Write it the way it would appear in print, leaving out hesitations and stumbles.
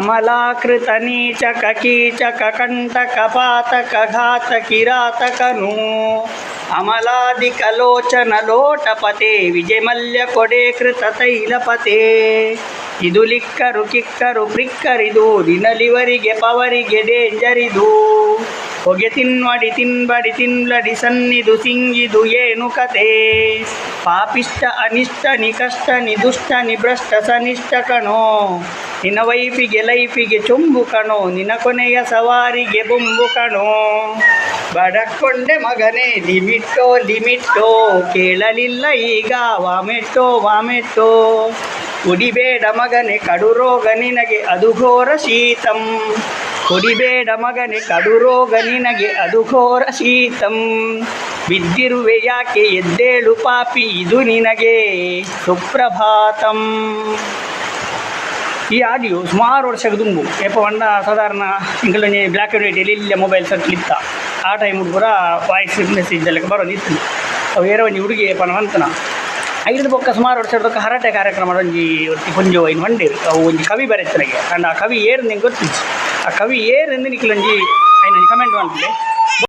ಅಮಲಾಕೃತ ನೀಚಕ ಕೀಚಕ ಕಂಟಕ ಪಾತಕ ಘಾತ ಕಿರಾತಕನು ಅಮಲಾಧಿಕ ಲೋಚನ ಲೋಟಪತೆ ವಿಜಯಮಲ್ಯ ಕೊಡೆ ಕೃತ ತೈಲಪತೆ. ಇದು ಲಿಕ್ಕರು ಕಿಕ್ಕರು ಪ್ರಿಕ್ಕರಿದು ದಿನಲಿವರಿಗೆ ಪವರಿಗೆ ಡೇಂಜರಿದು. ಹೊಗೆ ತಿನ್ವಡಿ ತಿನ್ಬಡಿ ತಿನ್ಲಡಿ ಸನ್ನಿದು ಸಿಂಗಿದು ಏನು ಕತೆ. ಪಾಪಿಷ್ಟ ಅನಿಷ್ಟ ನಿಕಷ್ಟ ನಿದುಷ್ಟ ನಿಭ್ರಷ್ಟ ಸನಿಷ್ಠ ಕಣೋ. ನಿನ್ನ ವೈಫಿಗೆ ಲೈಫಿಗೆ ಚೊಂಬು ಕಣೋ. ನಿನ್ನ ಕೊನೆಯ ಸವಾರಿಗೆ ಬೊಂಬು ಕಣೋ. ಬಡಕೊಂಡೆ ಮಗನೇ ಲಿಮಿಟ್ಟೋ ಲಿಮಿಟ್ಟೋ. ಕೇಳಲಿಲ್ಲ ಈಗ ವಾಮೆಟ್ಟೋ ವಾಮೆಟ್ಟೋ. ಕುಡಿಬೇಡ ಮಗನೇ ಕಡು ರೋಗ ನಿನಗೆ ಅದು ಘೋರ ಶೀತಂ. ಕುಡಿಬೇಡ ಮಗನೇ ಕಡು ರೋಗ ನಿನಗೆ ಅದು ಘೋರ ಶೀತಂ. ಬಿದ್ದಿರುವೆ ಯಾಕೆ ಎದ್ದೇಳು ಪಾಪಿ ಇದು ನಿನಗೆ ಸುಪ್ರಭಾತಂ. ಈ ಆಡಿಯೋ ಸುಮಾರು ವರ್ಷಕ್ಕೆ ದುಂಬು ಎಪ್ಪ ಪಂಡ ಸಾಧಾರಣ ಇಂಕಲೊಂಜಿ ಬ್ಲ್ಯಾಕ್ ಆ್ಯಂಡ್ ವೈಟ್ ಎಲ್ಲ ಮೊಬೈಲ್ ಸರ್ಕ್ಲಿತ್ತ ಆ ಟೈಮ್ ಪೂರ ವಾಯ್ಸ್ ಮೆಸೇಜ್ ಎಲ್ಲ ಬರೋದಿತ್ತು. ಅವು ಬೇರೆ ಒಂಜಿ ಹುಡುಗಿ ಪನ ಮಂತನ ಐದು ಬೊಕ್ಕ ಸುಮಾರು ವರ್ಷದೊಕ್ಕ ಹರಟೆ ಕಾರ್ಯಕ್ರಮ ಒಂಜಿ ಒತ್ತಿ ಕೊಂಜು ಐನು ಮಂಡೇರು. ಅವು ಒಂಜಿ ಕವಿ ಬರೆತ್ತನಗೆ ಅಂಡ್ ಆ ಕವಿ ಏರು ನಿಂಗೆ ಗೊತ್ತಿತ್ತು. ಆ ಕವಿ ಏರು ಎಂದು ನಿಕ್ಲೊಂಜಿ ಐನೊಂಜಿ ಕಮೆಂಟ್ ಮಾಡ್ತಿದ್ದೆ.